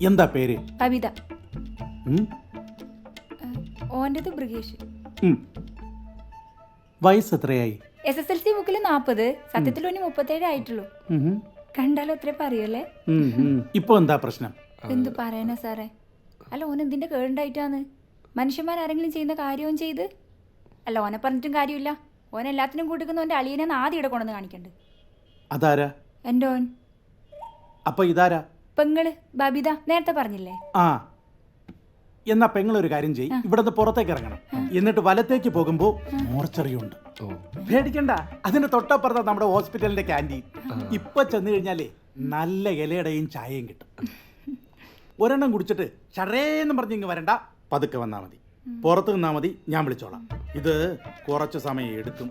എന്താ പേര്? കവിത. ഉം. ഓൻ്റെത് ബ്രിഗേഷ്. ഉം. വയസ്സ് എത്രയായി? SSLC ബുക്കിൽ 40, സത്യത്തിൽ ഓന് 37 ആയിട്ടുള്ളൂ. ഉം. കണ്ടാലോ അത്രേ പറയല്ലേ. ഇപ്പൊ എന്താ പ്രശ്നം? എന്തു പറയാനാ സാറേ? അല്ല, ഓൻ എന്തിന്റെ കേടുണ്ടായിട്ടാന്ന്? മനുഷ്യന്മാരാരെങ്കിലും ചെയ്യുന്ന കാര്യവും ചെയ്ത് അല്ല, ഓനെ പറഞ്ഞിട്ടും കാര്യമില്ല. ഓൻ എല്ലാത്തിനും കൂട്ടിക്കുന്ന ഓൻ്റെ അളിയനെ ആദ്യം ഇവിടെ കൊണ്ടുവന്ന് കാണിക്കണ്ട്. അതാരാ? എൻ്റെ ഓൻ. അപ്പൊ ഇതാരാ? പെങ്ങള് ബബിത, നേരത്തെ പറഞ്ഞില്ലേ? ആ, എന്നാ പെങ്ങളൊരു കാര്യം ചെയ്യും, ഇവിടുന്ന് പുറത്തേക്ക് ഇറങ്ങണം. എന്നിട്ട് വലത്തേക്ക് പോകുമ്പോ മോർച്ചറിയുണ്ട്. പേടിക്കണ്ട, അതിന്റെ തൊട്ടപ്പുറത്താ നമ്മുടെ ഹോസ്പിറ്റലിന്റെ ക്യാൻറ്റീൻ. ഇപ്പൊ ചെന്ന് കഴിഞ്ഞാലേ നല്ല ഇലയുടെയും ചായയും കിട്ടും. ഒരെണ്ണം കുടിച്ചിട്ട് ചടേന്ന് പറഞ്ഞ് ഇങ്ങ് വരണ്ട, പതുക്കെ വന്നാ മതി. പുറത്ത് നിന്നാ മതി, ഞാൻ വിളിച്ചോളാം. ഇത് കുറച്ച് സമയം എടുക്കും.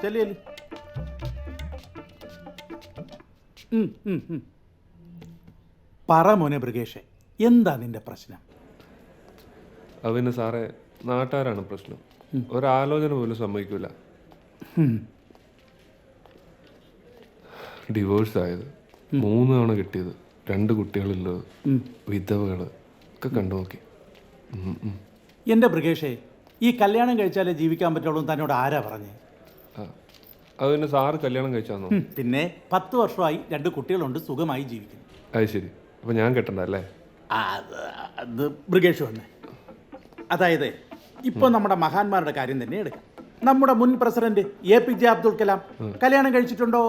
ചെല്ലു. പറ മോനെ ബ്രിഗേഷെ, എന്താ നിന്റെ പ്രശ്നം? അവന് സാറേ നാട്ടുകാരാണ് പ്രശ്നം. ഒരാലോചന പോലും സമ്മതിക്കൂല. ഡിവോഴ്സ് ആയത്, 3 തവണ കിട്ടിയത്, 2 കുട്ടികളുള്ളത്, വിധവകള് ഒക്കെ കണ്ടു നോക്കി. എൻ്റെ ബ്രിഗേഷെ, ഈ കല്യാണം കഴിച്ചാലേ ജീവിക്കാൻ പറ്റുള്ളൂ തന്നോട് ആരാ പറഞ്ഞേ? അതിന് സാറ് കല്യാണം കഴിച്ചാന്നോ? പിന്നെ 10 വർഷമായി 2 കുട്ടികളുണ്ട്, സുഖമായി ജീവിക്കുന്നു. അത് ശരി, അപ്പൊ ഞാൻ കെട്ടണ്ട അല്ലേ? അത് ബ്രിഗേഷ് വന്നേ. അതായത് ഇപ്പൊ നമ്മുടെ മഹാന്മാരുടെ കാര്യം തന്നെ എടുക്കാം. നമ്മുടെ മുൻ പ്രസിഡന്റ് APJ അബ്ദുൽ കലാം കല്യാണം കഴിച്ചിട്ടുണ്ടോ?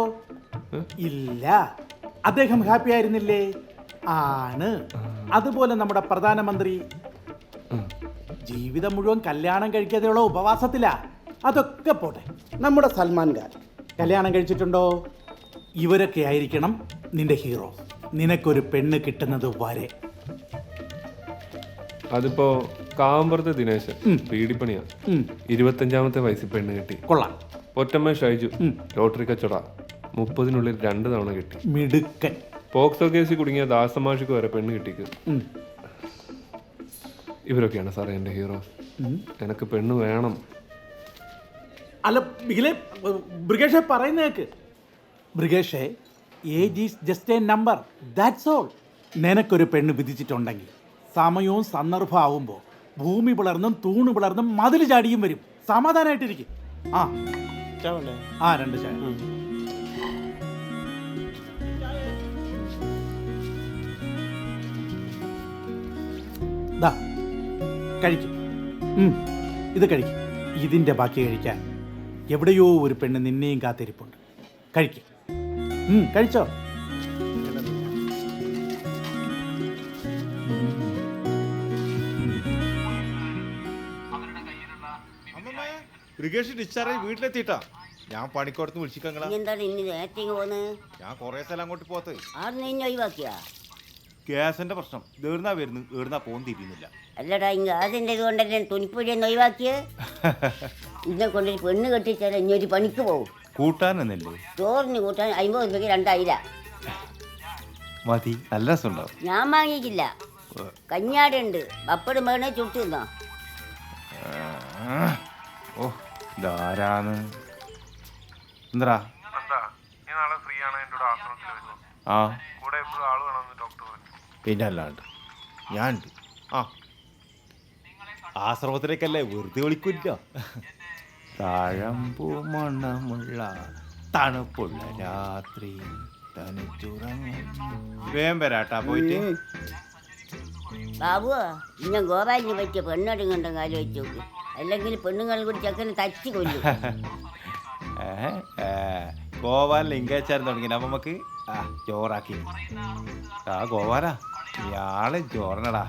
ഇല്ല. അദ്ദേഹം ഹാപ്പി ആയിരുന്നില്ലേ? ആണ്. അതുപോലെ നമ്മുടെ പ്രധാനമന്ത്രി ജീവിതം മുഴുവൻ കല്യാണം കഴിക്കാതെയുള്ള ഉപവാസത്തിലാ. അതൊക്കെ പോട്ടെ, നമ്മുടെ സൽമാൻ ഖാൻ കല്യാണം കഴിച്ചിട്ടുണ്ടോ? ഇവരൊക്കെ ആയിരിക്കണം നിന്റെ ഹീറോ. നിനക്കൊരു പെണ്ണ് കിട്ടുന്നത് വരെ. അതിപ്പോ കാമ്പറത്തെ ദിനേശ് പീഡിപ്പണിയാ. 25ാമത്തെ വയസ്സിൽ പെണ്ണ് കിട്ടി. കൊള്ളാം. ഒറ്റമ്മ ഷൈജു ലോട്ടറി കച്ചവട 30-നുള്ളിൽ 2 തവണ കിട്ടി. മിടുക്കൻ. പോക്സോ കേസിൽ കുടുങ്ങിയ ദാസമാഷിക്ക് വരെ പെണ്ണ് കിട്ടിക്ക്. ഇവരൊക്കെയാണ് സാറേ എൻ്റെ ഹീറോ. എനിക്ക് പെണ്ണ് വേണം. അല്ല ബ്രിഗേഷെ പറയുന്നേക്ക്. ബ്രിഗേഷെ, age is just a number, that's all. നിനക്കൊരു പെണ്ണ് വിധിച്ചിട്ടുണ്ടെങ്കിൽ സമയവും സന്ദർഭം ആവുമ്പോൾ ഭൂമി പിളർന്നും തൂണ് പിളർന്നും മതിൽ ചാടിയും വരും. സമാധാനമായിട്ടിരിക്കും. ആ 2 ചായ. കഴിക്കും. ഇത് കഴിക്കും. ഇതിന്റെ ബാക്കി കഴിക്കാൻ എവിടെയോ ഒരു പെണ്ണ് നിന്നെയും കാത്തിരിപ്പുണ്ട്. കഴിക്കും. കഴിച്ചോ? ബ്രിഗേഷ് ഡിസ്ചാർജ് വീട്ടിലെത്തിയിട്ടാ. ഞാൻ പണിക്കോടത്ത് വിളിച്ചിക്കങ്ങളാ. എന്താണ് ഇനി നേരത്തെ പോന്ന്? ഞാൻ കൊറേ സ്ഥലം അങ്ങോട്ട് പോത്ത്. ആടുന്ന് ഇനി ഒഴിവാക്കിയാ? ഗ്യാസിന്റെ പ്രശ്നം. ഏടുന്നാ വരുന്നു, ഏടുന്നാ പോകുന്ന തിരിയുന്നില്ല. അല്ലടാ, ഇങ്ങ അതിൻ്റെ കൊണ്ടല്ലേ തുണിപ്പൊഴിയെന്ന് ഒഴിവാക്കിയേ? ഇതിനെ കൊണ്ടൊരു പെണ്ണ് കെട്ടിച്ചാൽ ഇനി ഒരു പണിക്ക് പോകും. കൂട്ടാനെന്നല്ലേ? ചോറിന് കൂട്ടാൻ 50 രൂപയ്ക്ക് 2000 മതി, നല്ല രസമുണ്ടാവും. ഞാൻ വാങ്ങിക്കില്ല. കഞ്ഞാടുണ്ട്, പപ്പടും വേണേ ചുട്ടു തിന്നോ. ഓ, ധാരാന്ന്. എന്താ ആ പിന്നെ അല്ലാണ്ട് ഞാൻ ഉണ്ട്. ആ, ആശ്രമത്തിലേക്കല്ലേ, വെറുതെ വിളിക്കില്ല. താഴമ്പൂ മണമുള്ള തണുപ്പുള്ള രാത്രി വേഗം വരാട്ടാ പോയിട്ട്. ബാബുവാ, ഇന്ന ഗോപാലിന് പറ്റിയ പെണ്ണടുങ്ങണ്ട കാര്യം വെച്ച് നോക്ക്. അല്ലെങ്കിൽ പെണ്ണുങ്ങൾ കൂടി ചെക്കനെ തച്ചി കൊല്ലും. ഗോപാലിൽ ഇംഗാച്ചാരം തുടങ്ങി നമുക്ക് ചോറാക്കി. ആ ഗോപാലാ, ഇയാള് ചോറിനടാ.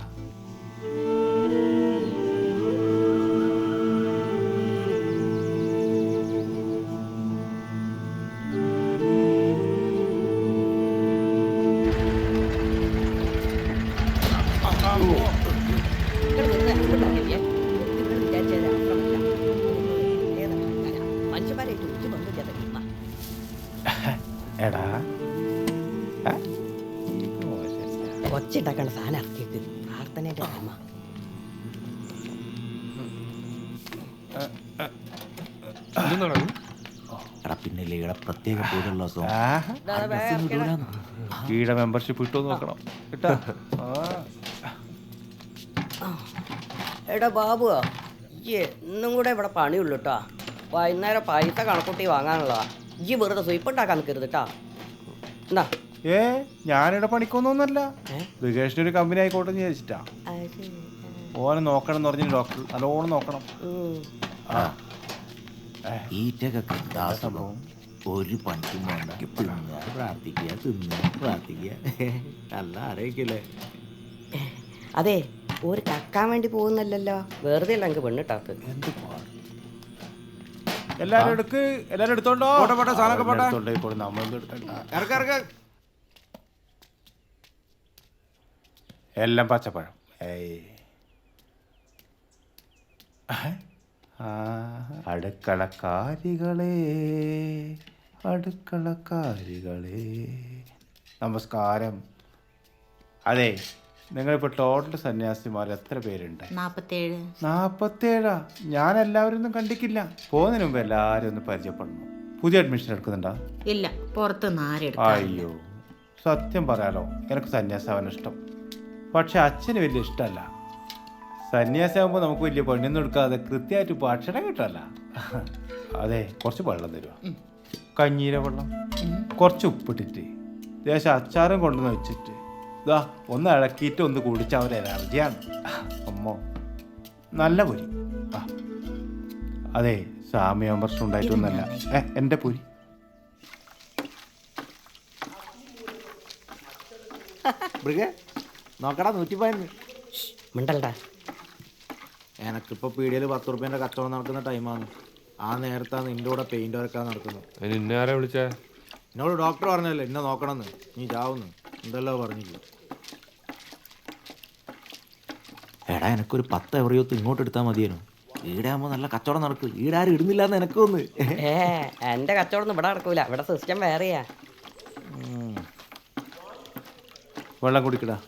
എടാ, ഒച്ചുണ്ടാക്കാണ് സാധനം ഇറക്കിയത്. പ്രാർത്ഥനയുടെ അമ്മ എടാ, പിന്നെ പറഞ്ഞില്ലേ ഇവിടെ പ്രത്യേക പൂജയുള്ള ദിവസം ഈടെ മെമ്പർഷിപ്പ് കിട്ടുമോ നോക്കണം കേട്ടാ. എടാ ബാബുവാ ഇയ്യേ ഇന്നും കൂടെ ഇവിടെ പണിയുള്ളൂ കേട്ടോ. വൈകുന്നേരം പൈസ കണക്കൂട്ടി വാങ്ങാനുള്ളതാ. ഇജ്ജ് വെറുതെ സ്വീപ്പുണ്ടാക്കാൻ നിൽക്കരുത് കേട്ടാ. എന്നാ ഞാനിവിടെ പണിക്കൊന്നൊന്നല്ല, ബ്രിഗേഷിന് ഒരു കമ്പനി ആയിക്കോട്ടെ എന്ന് വിചാരിച്ചിട്ടാ. ഓനെ നോക്കണം എന്ന് പറഞ്ഞ ഡോക്ടർ നല്ലോണം നോക്കണം. ഈറ്റക്കൊക്കെ എന്താ സംഭവം? ഒരു പണിക്കും വേണ്ട, തിന്നുക പ്രാർത്ഥിക്കുക, തിന്നുക പ്രാർത്ഥിക്കുക. നല്ല ആരോഗ്യല്ലേ? അതെ ഒരു കക്കാൻ വേണ്ടി പോകുന്നല്ലോ, വെറുതെ അല്ല എനിക്ക് പെണ്ണിട്ടാത്ത്. എല്ലാരും എടുത്തോണ്ടോ എല്ലാം പച്ചപ്പഴം. അടുക്കളക്കാരികളെ അടുക്കളക്കാരികളെ നമസ്കാരം. അതെ, നിങ്ങളിപ്പോൾ ടോട്ടൽ സന്യാസിമാർ എത്ര പേരുണ്ട്? 47. ഞാൻ എല്ലാവരും ഒന്നും കണ്ടിക്കില്ല. പോകുന്നതിന് മുമ്പ് എല്ലാവരും ഒന്ന് പരിചയപ്പെടണം. പുതിയ അഡ്മിഷൻ എടുക്കുന്നുണ്ടോ? ഇല്ല, പുറത്തുനിന്ന് ആരും. അയ്യോ, സത്യം പറയാലോ, എനിക്ക് സന്യാസാവാൻ ഇഷ്ടം. പക്ഷെ അച്ഛന് വലിയ ഇഷ്ടമല്ല. സന്യാസിയാകുമ്പോൾ നമുക്ക് വലിയ പെണ്ണൊന്നും എടുക്കാതെ കൃത്യമായിട്ട് ഭക്ഷണം കിട്ടല്ല. അതെ, കുറച്ച് വെള്ളം തരുമോ? കഞ്ഞീര വെള്ളം, കുറച്ച് ഉപ്പിട്ടിട്ട് ദേശം അച്ചാറും കൊണ്ടുവന്ന് വെച്ചിട്ട് ഇതാ ഒന്ന് ഇളക്കിയിട്ട് ഒന്ന് കുടിച്ച അവർ എനർജിയാണ്. അമ്മോ, നല്ല പൊരി. ആ അതെ, സാമ്യം പ്രശ്നം ഉണ്ടായിട്ടൊന്നല്ല. എൻ്റെ പൊരി. നോക്കടാ 115. മിണ്ടല്ലടാ. എനക്കിപ്പോൾ പീടികയിൽ 10 റുപ്യേൻ്റെ കച്ചവടം നടക്കുന്ന ടൈമാണ്. ആ നേരത്താണ് നിൻ്റെ കൂടെ പെയിൻ്റ് വരക്കാൻ നടക്കുന്നത്. അതിന് ഇന്നെ ആരാ വിളിച്ചേ? എന്നോട് ഡോക്ടർ പറഞ്ഞല്ലേ എന്നെ നോക്കണമെന്ന്. നീ ചാവുന്നു എന്തല്ലോ പറഞ്ഞില്ല. എടാ എനക്കൊരു 10 എവറിയോത്ത് ഇങ്ങോട്ട് എടുത്താൽ മതിയേനു. ഈടെ ആകുമ്പോൾ നല്ല കച്ചവടം നടക്കും. ഈടെ ആരും ഇടുന്നില്ലാന്ന് എനക്കൊന്ന്. എന്റെ കച്ചവടം ഇവിടെ നടക്കൂല, ഇവിടെ സിസ്റ്റം വേറെയാ. വെള്ളം കുടിക്കടാ.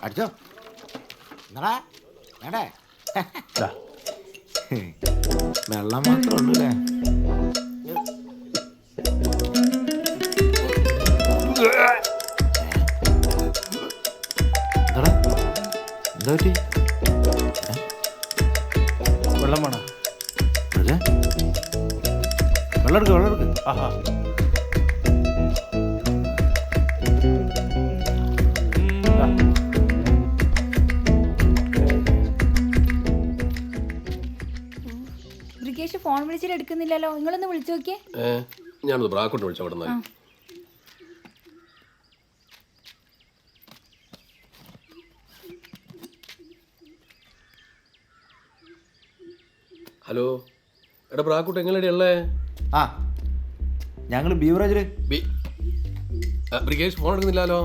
അടിച്ചോ എന്നടാ വേണ്ടേ? വെള്ളം മാത്രമേ ഉള്ളൂ അല്ലേ? എന്താ പറ്റി? വെള്ളം വേണം. വെള്ളം എടുക്ക്. ആഹാ, ബ്രിഗേഷ് ഫോൺ വിളിച്ചിട്ട് എടുക്കുന്നില്ലല്ലോ. നിങ്ങളൊന്ന് വിളിച്ചു നോക്കിയേ. ഞാനത് ബ്രാക്കോട്ട് വിളിച്ചു അവിടെ നിന്ന്. ഹലോ, എടാ ബ്രാക്കോട്ട് എങ്ങനെയാ ഉള്ളേ? ആ ഞങ്ങൾ ബീവറേജില് ബ്രിഗേഷ് ഫോൺ എടുക്കുന്നില്ലല്ലോ.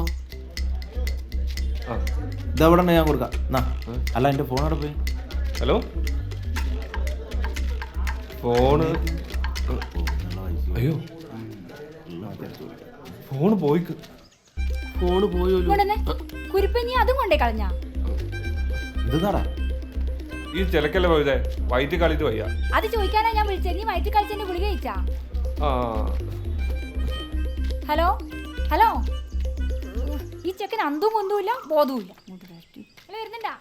ഇതവിടെ ഞാൻ കൊടുക്കാം. എന്നാ അല്ല എൻ്റെ ഫോൺ അവിടെ പോയി. Hello, phone. അയ്യോ, ഫോണ് പോയിക്ക്. ഫോണ് പോയോ? കുരിപ്പഞ്ഞി അതും കൊണ്ടേ കളഞ്ഞാ. എന്താടാ ഈ ചിലക്കല്ലേ പോയതേ? വയറ്റ് കളിട്ട് വയ്യ. അത് ചോദിക്കാനാ ഞാൻ വിളിച്ചത്. നീ വയറ്റ് കളിച്ചെന്റെ ഗുളിക കഴിച്ചാ? ഹലോ ഹലോ, ഈ ചെക്കൻ അന്തും ഒന്നുമില്ല ബോധവും ഇല്ല. വരുന്നുണ്ടാ?